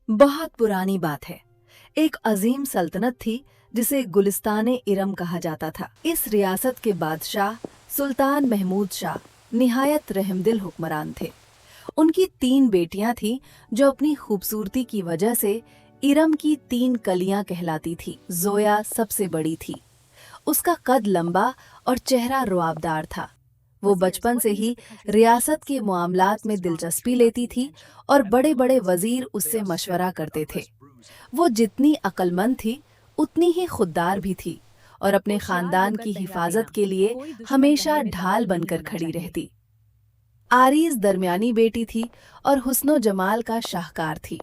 बहुत पुरानी बात है। एक अजीम सल्तनत थी जिसे गुलिस्तान इरम कहा जाता था। इस रियासत के बादशाह सुल्तान महमूद शाह निहायत रहमदिल हुक्मरान थे। उनकी 3 बेटियां थीं जो अपनी खूबसूरती की वजह से इरम की 3 कलियां कहलाती थी। जोया सबसे बड़ी थी। उसका कद लंबा और चेहरा रुआबदार था। वो बचपन से ही रियासत के मामलात में दिलचस्पी लेती थी और बड़े बड़े वजीर उससे मशवरा करते थे। वो जितनी अक्लमंद थी उतनी ही खुददार भी थी और अपने खानदान की हिफाजत के लिए हमेशा ढाल बनकर खड़ी रहती। आरीज दरमियानी बेटी थी और हुस्नो जमाल का शाहकार थी।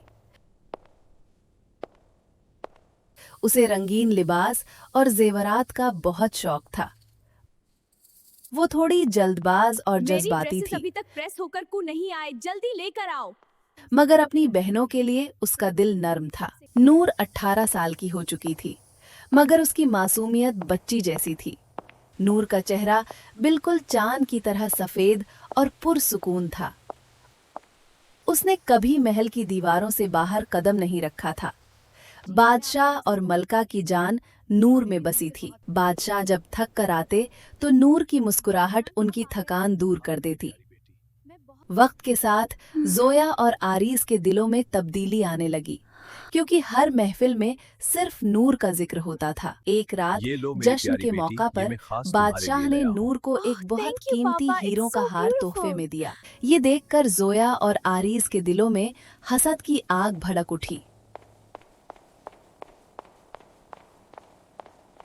उसे रंगीन लिबास और जेवरात का बहुत शौक था। वो थोड़ी जल्दबाज और जज्बाती थी, अभी तक प्रेस होकर क्यों नहीं आए? जल्दी लेकर आओ। मगर अपनी बहनों के लिए उसका दिल नर्म था। नूर 18 साल की हो चुकी थी, मगर उसकी मासूमियत बच्ची जैसी थी। नूर का चेहरा बिल्कुल चांद की तरह सफेद और पुरसुकून था। उसने कभी महल की दीवारों से बाहर कदम नहीं रखा था। बादशाह और मलका की जान नूर में बसी थी। बादशाह जब थक कर आते तो नूर की मुस्कुराहट उनकी थकान दूर कर देती। वक्त के साथ जोया और आरीज के दिलों में तब्दीली आने लगी, क्योंकि हर महफिल में सिर्फ नूर का जिक्र होता था। एक रात जश्न के मौका पर बादशाह ने नूर को एक बहुत कीमती हीरों का हार तोहफे में दिया। ये देखकर जोया और आरीज के दिलों में हसद की आग भड़क उठी।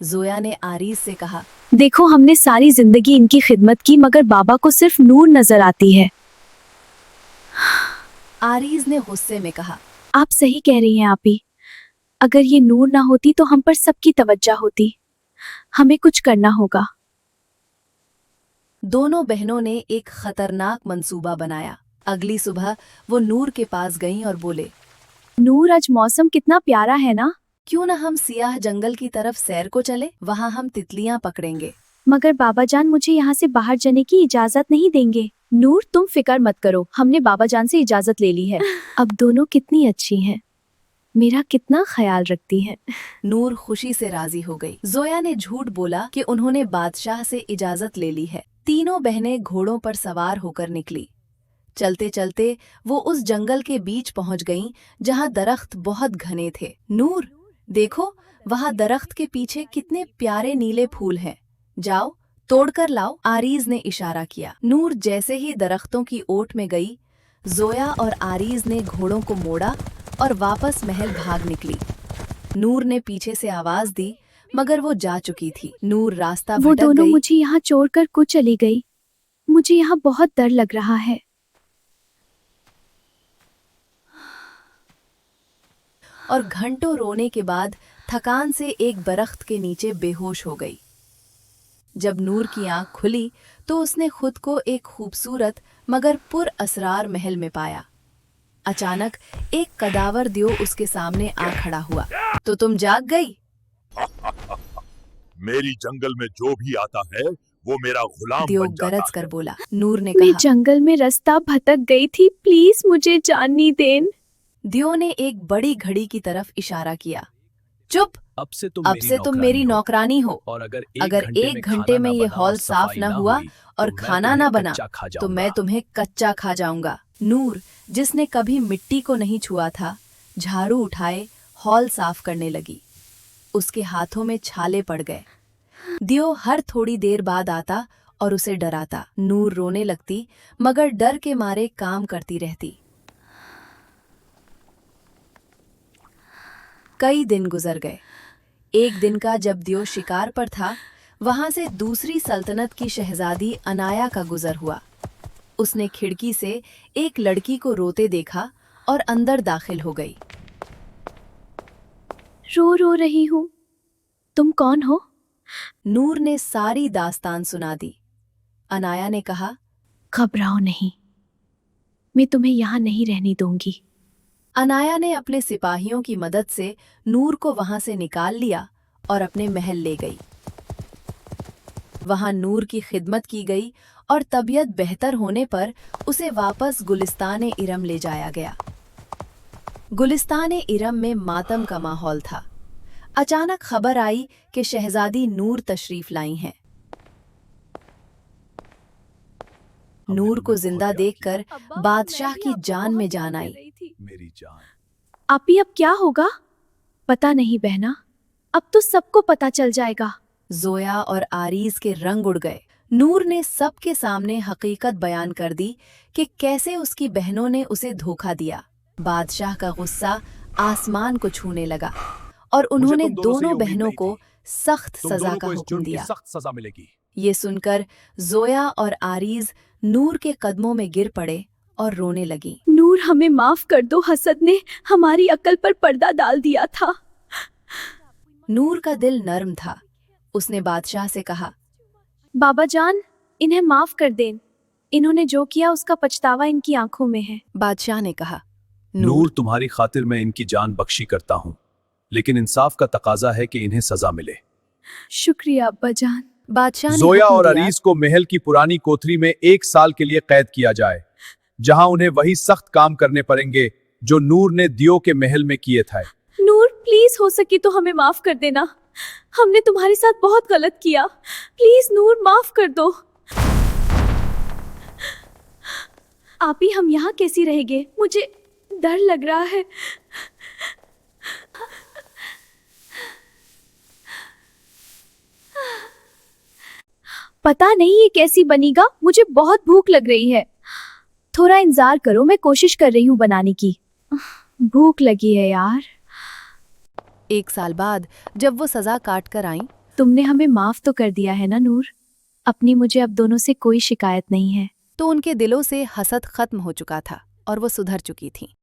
जोया ने आरीज से कहा, देखो, हमने सारी जिंदगी इनकी खिदमत की, मगर बाबा को सिर्फ नूर नजर आती है। आरीज ने गुस्से में कहा, आप सही कह रही हैं आपी। अगर ये नूर ना होती तो हम पर सबकी तवज्जो होती। हमें कुछ करना होगा। दोनों बहनों ने एक खतरनाक मंसूबा बनाया। अगली सुबह वो नूर के पास गईं और बोले, नूर, आज मौसम कितना प्यारा है ना? क्यों ना हम सियाह जंगल की तरफ सैर को चले? वहाँ हम तितलियां पकड़ेंगे। मगर बाबा जान मुझे यहाँ से बाहर जाने की इजाजत नहीं देंगे। नूर, तुम फिक्र मत करो, हमने बाबा जान से इजाजत ले ली है। अब दोनों कितनी अच्छी हैं, मेरा कितना ख्याल रखती हैं। नूर खुशी से राजी हो गई। जोया ने झूठ बोला कि उन्होंने बादशाह से इजाजत ले ली है। तीनों बहनें घोड़ों पर सवार होकर निकली। चलते चलते वो उस जंगल के बीच पहुंच गईं, जहां दरख्त बहुत घने थे। नूर, देखो, वहां दरख्त के पीछे कितने प्यारे नीले फूल हैं। जाओ, तोड़कर लाओ। आरीज ने इशारा किया। नूर जैसे ही दरख्तों की ओट में गई, जोया और आरीज ने घोड़ों को मोड़ा और वापस महल भाग निकली। नूर ने पीछे से आवाज दी, मगर वो जा चुकी थी। नूर रास्ता वो भटक दोनों गई। मुझे यहाँ छोड़कर कुछ चली गई। मुझे यहाँ बहुत डर लग रहा है। और घंटों रोने के बाद थकान से एक दरख्त के नीचे बेहोश हो गई। जब नूर की आंख खुली तो उसने खुद को एक खूबसूरत मगर पुरअसरार महल में पाया। अचानक एक कदावर दियो उसके सामने आ खड़ा हुआ। तो तुम जाग गई? मेरी जंगल में जो भी आता है वो मेरा गुलाम दियो बन जाता गरज कर है। बोला। नूर ने मैं कहा, जंगल में रास्ता भटक गई थी, प्लीज मुझे जानी देन। दियो ने एक बड़ी घड़ी की तरफ इशारा किया। चुप, अब से तुम मेरी नौकरानी हो। और अगर अगर एक घंटे में ये हॉल साफ न हुआ और खाना न बना तो मैं तुम्हें कच्चा खा जाऊंगा। नूर, जिसने कभी मिट्टी को नहीं छुआ था, झाड़ू उठाए हॉल साफ करने लगी। उसके हाथों में छाले पड़ गए। दियो हर थोड़ी देर बाद आता और उसे डराता। नूर रोने लगती, मगर डर के मारे काम करती रहती। कई दिन गुजर गए। एक दिन का जब दियो शिकार पर था, वहां से दूसरी सल्तनत की शहजादी अनाया का गुजर हुआ। उसने खिड़की से एक लड़की को रोते देखा और अंदर दाखिल हो गई। रो रही हूँ। तुम कौन हो? नूर ने सारी दास्तान सुना दी। अनाया ने कहा, घबराओ नहीं, मैं तुम्हें यहाँ नहीं रहने दूंगी। अनाया ने अपने सिपाहियों की मदद से नूर को वहां से निकाल लिया और अपने महल ले गई। वहां नूर की खिदमत की गई और तबीयत बेहतर होने पर उसे वापस गुलिस्तान इरम ले जाया गया। गुलिस्तान इरम में मातम का माहौल था। अचानक खबर आई कि शहजादी नूर तशरीफ लाई हैं। नूर को जिंदा देखकर बादशाह की जान में जान आई। मेरी जान। आपी अब क्या होगा? पता नहीं बहना, अब तो सबको पता चल जाएगा। जोया और आरीज के रंग उड़ गए। नूर ने सबके सामने हकीकत बयान कर दी कि कैसे उसकी बहनों ने उसे धोखा दिया। बादशाह का गुस्सा आसमान को छूने लगा और उन्होंने तुम दोनों से दोनों ये उम्मीद बहनों नहीं को थी। सख्त तुम सजा दोनों का को इस हुक्म जुर्म की दिया। सख्त सजा मिलेगी। ये सुनकर जोया और आरीज नूर के कदमों में गिर पड़े और रोने लगी। नूर, हमें माफ कर दो, हसद ने हमारी अक्ल पर पर्दा डाल दिया था। नूर का दिल नर्म था। उसने बादशाह से कहा, बाबा जान, इन्हें माफ कर दें। इन्होंने जो किया उसका पछतावा इनकी आंखों में है। बादशाह ने कहा, नूर, तुम्हारी खातिर मैं इनकी जान बख्शी करता हूँ, लेकिन इंसाफ का तकाजा है कि इन्हें सजा मिले। शुक्रिया अब्बा जान। बादशाह ने जोया हुक्म और दिया, अरीज को महल की पुरानी कोठरी में 1 साल के लिए कैद किया जाए, जहां उन्हें वही सख्त काम करने पड़ेंगे जो नूर ने दियो के महल में किए थे। नूर, प्लीज हो सके तो हमें माफ कर देना। हमने तुम्हारे साथ बहुत गलत किया। प्लीज नूर, माफ कर दो। आपी, हम यहाँ कैसी रहेंगे? मुझे डर लग रहा है। पता नहीं ये कैसी बनेगा। मुझे बहुत भूख लग रही है। थोड़ा इंतजार करो, मैं कोशिश कर रही हूँ बनाने की। भूख लगी है यार। 1 साल बाद जब वो सजा काट कर आईं, तुमने हमें माफ तो कर दिया है ना नूर? अपनी मुझे अब दोनों से कोई शिकायत नहीं है। तो उनके दिलों से हसद खत्म हो चुका था और वो सुधर चुकी थीं।